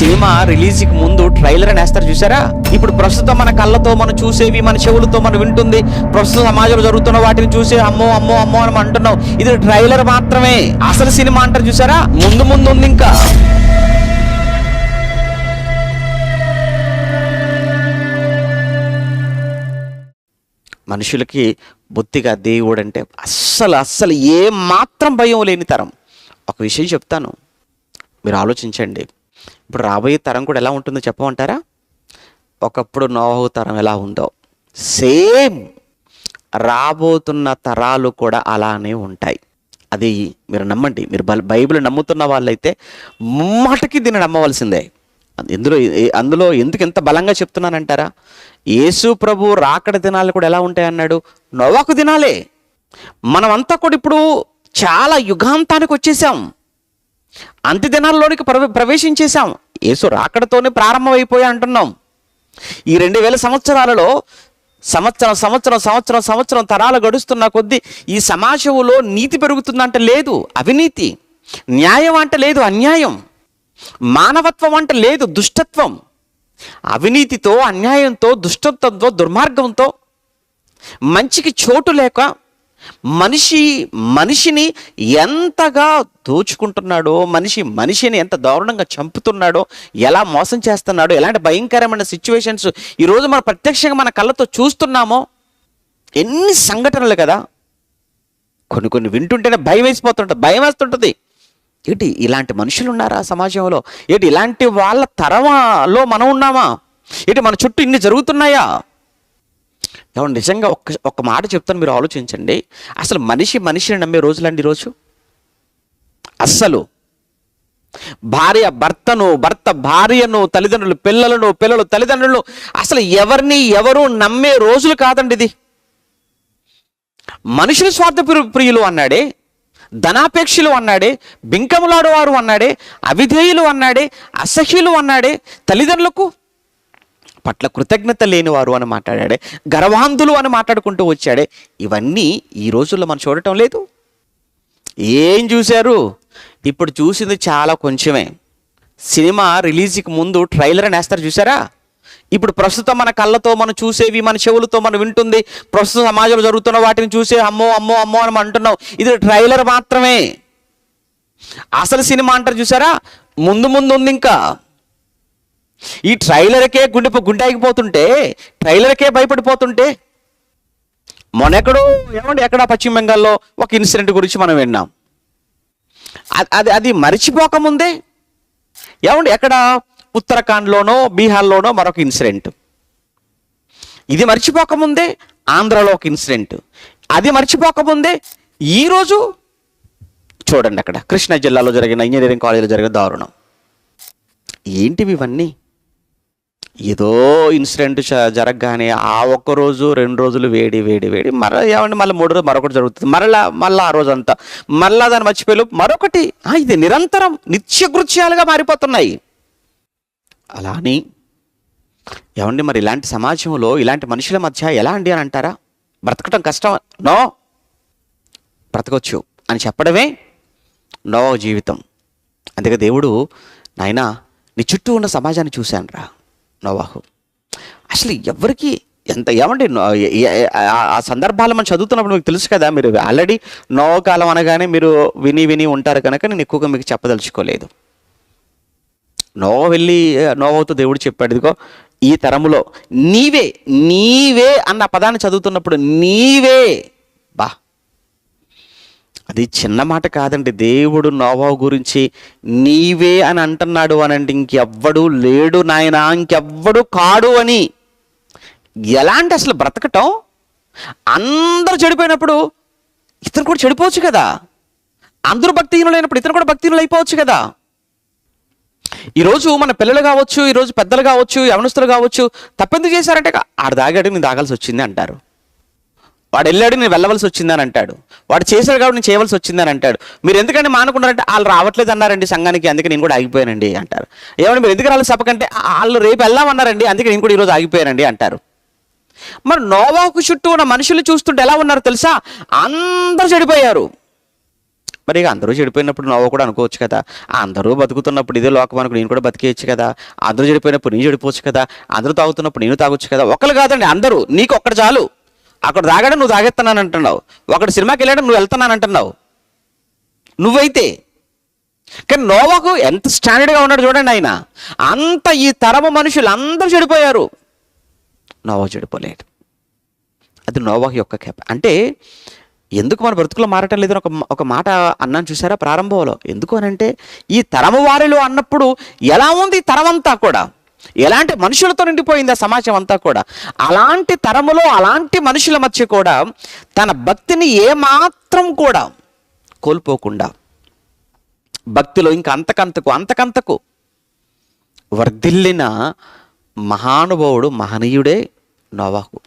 Cinema రిలీజ్కి ముందు trailer అని వేస్తారు చూసారా? ఇప్పుడు ప్రస్తుతం మన కళ్ళతో మనం చూసేవి, మన చెవులతో మనం వింటుంది, ప్రస్తుత సమాజంలో జరుగుతున్న వాటిని చూసి అమ్మో అమ్మో అమ్మో అని అంటున్నాం. ఇది ట్రైలర్ మాత్రమే. అసలు సినిమా అంటారు చూసారా, ముందు ముందు ఉంది ఇంకా. మనుషులకి బొత్తిగా దేవుడు అంటే అస్సలు ఏ మాత్రం భయం లేని తరం. ఒక విషయం చెప్తాను, మీరు ఆలోచించండి. ఇప్పుడు రాబోయే తరం కూడా ఎలా ఉంటుందో చెప్పమంటారా? ఒకప్పుడు నోహు తరం ఎలా ఉందో సేమ్ రాబోతున్న తరాలు కూడా అలానే ఉంటాయి. అది మీరు నమ్మండి. మీరు బైబిల్ నమ్ముతున్న వాళ్ళైతే ముమ్మాటికి దీన్ని నమ్మవలసిందే. అందులో ఎందుకు ఎంత బలంగా చెప్తున్నానంటారా? యేసు ప్రభు రాకడ దినాలు కూడా ఎలా ఉంటాయన్నాడు? నోవాహు దినాలే. మనమంతా కూడా ఇప్పుడు చాలా యుగాంతానికి వచ్చేసాం, అంత్య దినాల్లోనికి ప్రవేశించేసాం. యేసు రాకడతోనే ప్రారంభమైపోయా అంటున్నాం. ఈ 2000 సంవత్సరాలలో సంవత్సరం తరాలు గడుస్తున్న కొద్దీ ఈ సమాజంలో నీతి పెరుగుతుందంటే లేదు అవినీతి, న్యాయం అంటే లేదు అన్యాయం, మానవత్వం అంటే లేదు దుష్టత్వం. అవినీతితో, అన్యాయంతో, దుష్టత్వంతో, దుర్మార్గంతో, మంచికి చోటు లేక మనిషిని ఎంతగా దోచుకుంటున్నాడో, మనిషిని ఎంత దారుణంగా చంపుతున్నాడో, ఎలా మోసం చేస్తున్నాడో, ఎలాంటి భయంకరమైన సిచ్యువేషన్స్ ఈరోజు మనం ప్రత్యక్షంగా మన కళ్ళతో చూస్తున్నామో. ఎన్ని సంఘటనలు కదా. కొన్ని వింటుంటేనే భయం వేస్తుంటుంది. ఏంటి ఇలాంటి మనుషులు ఉన్నారా సమాజంలో? ఏంటి ఇలాంటి వాళ్ళ తరంలో మనం ఉన్నామా? ఏంటి మన చుట్టూ ఇన్ని జరుగుతున్నాయా? ఏమంటే నిజంగా ఒక్క మాట చెప్తాను, మీరు ఆలోచించండి. అసలు మనిషిని నమ్మే రోజులండి ఈరోజు. అస్సలు భార్య భర్తను, భర్త భార్యను, తల్లిదండ్రులు పిల్లలను, పిల్లలు తల్లిదండ్రులను, అసలు ఎవరు నమ్మే రోజులు కాదండి ఇది. మనుషులు స్వార్థ ప్రియులు అన్నాడే, ధనాపేక్షలు అన్నాడే, బింకములాడువారు అన్నాడే, అవిధేయులు అన్నాడే, అసహ్యులు అన్నాడే, తల్లిదండ్రులకు పట్ల కృతజ్ఞత లేనివారు అని మాట్లాడాడే, గర్వాంధులు అని మాట్లాడుకుంటూ వచ్చాడే. ఇవన్నీ ఈ రోజుల్లో మనం చూడటం లేదు. ఏం చూశారు? ఇప్పుడు చూసింది చాలా కొంచెమే. సినిమా రిలీజ్కి ముందు ట్రైలర్ అని వేస్తారు చూసారా? ఇప్పుడు ప్రస్తుతం మన కళ్ళతో మనం చూసేవి, మన చెవులతో మనం వింటుంది, ప్రస్తుత సమాజంలో జరుగుతున్న వాటిని చూసి అమ్మో అమ్మో అమ్మో అని అంటున్నాం. ఇది ట్రైలర్ మాత్రమే. అసలు సినిమా అంటారు చూసారా, ముందు ముందు ఉంది ఇంకా. ఈ ట్రైలర్కే గుండె ఆగిపోతుంటే, ట్రైలర్కే భయపడిపోతుంటే, ఎక్కడ పశ్చిమ బెంగాల్లో ఒక ఇన్సిడెంట్ గురించి మనం విన్నాం. అది మరిచిపోకముందే ఎక్కడ ఉత్తరాఖండ్లోనో బీహార్లోనో మరొక ఇన్సిడెంట్. ఇది మర్చిపోకముందే ఆంధ్రాలో ఒక ఇన్సిడెంట్. అది మర్చిపోకముందే ఈరోజు చూడండి అక్కడ కృష్ణా జిల్లాలో జరిగిన ఇంజనీరింగ్ కాలేజీలో జరిగిన దారుణం. ఏంటివి ఇవన్నీ? ఏదో ఇన్సిడెంట్ జరగగానే ఆ ఒక్కరోజు 2 రోజులు వేడి మళ్ళీ 3 రోజులు మరొకటి జరుగుతుంది, మళ్ళీ ఆ రోజు అంతా మళ్ళా దాన్ని మర్చిపోయి మరొకటి. ఇది నిరంతరం నిత్యకృత్యాలుగా మారిపోతున్నాయి. అలా అని మరి ఇలాంటి సమాజంలో ఇలాంటి మనుషుల మధ్య ఎలా అండి అని అంటారా? బ్రతకటం కష్టం? నో, బ్రతకొచ్చు అని చెప్పడమే నోవాహు జీవితం. అందుకే దేవుడు, నాయనా నీ చుట్టూ ఉన్న సమాజాన్ని చూశాను రా నోవాహు. అసలు ఎవరికి ఆ సందర్భాలు మనం చదువుతున్నప్పుడు మీకు తెలుసు కదా. మీరు ఆల్రెడీ నోవాహు కాలం అనగానే మీరు విని ఉంటారు కనుక నేను ఎక్కువగా మీకు చెప్పదలుచుకోలేదు. నోవాహుతో దేవుడు చెప్పాడు, ఇదిగో ఈ తరములో నీవే అన్న పదాన్ని చదువుతున్నప్పుడు నీవే, అది చిన్న మాట కాదండి. దేవుడు నోవాహు గురించి నీవే అని అంటున్నాడు అనంటే ఇంకెవ్వడు లేడు నాయనా, ఇంకెవ్వడు కాడు అని. ఎలాంటి అసలు బ్రతకటం? అందరూ చెడిపోయినప్పుడు ఇతను కూడా చెడిపోవచ్చు కదా. అందరూ భక్తిహీనులు అయినప్పుడు ఇతను కూడా భక్తిహీనులు అయిపోవచ్చు కదా. ఈరోజు మన పిల్లలు కావచ్చు, ఈరోజు పెద్దలు కావచ్చు, యవనస్తులు కావచ్చు, తప్పెందుకు చేశారంటే ఆడు దాగాడు నేను దాగాల్సి వచ్చింది అంటారు. వాడు వెళ్ళాడు నేను వెళ్ళవలసి వచ్చిందని అంటాడు. వాడు చేశాడు కాబట్టి నేను చేయవలసి వచ్చిందని అంటాడు. మీరు ఎందుకంటే మానుకున్నారంటే వాళ్ళు రావట్లేదు అన్నారండి సంఘానికి, అందుకే నేను కూడా ఆగిపోయానండి అంటారు. ఏమంటే మీరు ఎందుకు రాలేదు సభకంటే వాళ్ళు రేపు వెళ్దామన్నారండి, అందుకే నేను కూడా ఈరోజు ఆగిపోయానండి అంటారు. మరి నోవాహు చుట్టూ ఉన్న మనుషులు చూస్తుంటే ఎలా ఉన్నారు తెలుసా? అందరూ చెడిపోయారు. మరి ఇక అందరూ చెడిపోయినప్పుడు నోవా కూడా అనుకోవచ్చు కదా, అందరూ బతుకుతున్నప్పుడు ఇదే లోకం అనుకుని నేను కూడా బతికేయచ్చు కదా, అందరూ చెడిపోయినప్పుడు నేను చెడిపోవచ్చు కదా, అందరూ తాగుతున్నప్పుడు నేను తాగొచ్చు కదా. ఒకరు కాదండి, అందరూ. నీకు ఒక్కడు చాలు. అక్కడ తాగాడు, నువ్వు తాగెత్తున్నాను అంటున్నావు. ఒకటి సినిమాకి వెళ్ళాడు, నువ్వు వెళ్తున్నాను అంటున్నావు. నువ్వైతే కానీ నోవాకు ఎంత స్టాండర్డ్గా ఉన్నాడు చూడండి ఆయన. అంత ఈ తరము మనుషులు అందరూ చెడిపోయారు, నోవా చెడిపోలేడు. అది నోవాహు యొక్క అంటే ఎందుకు మన బ్రతుకులో మారటం లేదని ఒక మాట అన్నాను చూసారా ప్రారంభంలో. ఎందుకు అనంటే ఈ తరము వారిలో అన్నప్పుడు ఎలా ఉంది ఈ తరం అంతా కూడా, ఎలాంటి మనుషులతో నిండిపోయింది ఆ సమాజం అంతా కూడా. అలాంటి తరములో అలాంటి మనుషుల మధ్య కూడా తన భక్తిని ఏమాత్రం కూడా కోల్పోకుండా భక్తిలో ఇంకా అంతకంతకు వర్ధిల్లిన మహానుభావుడు, మహనీయుడే నోవాహు.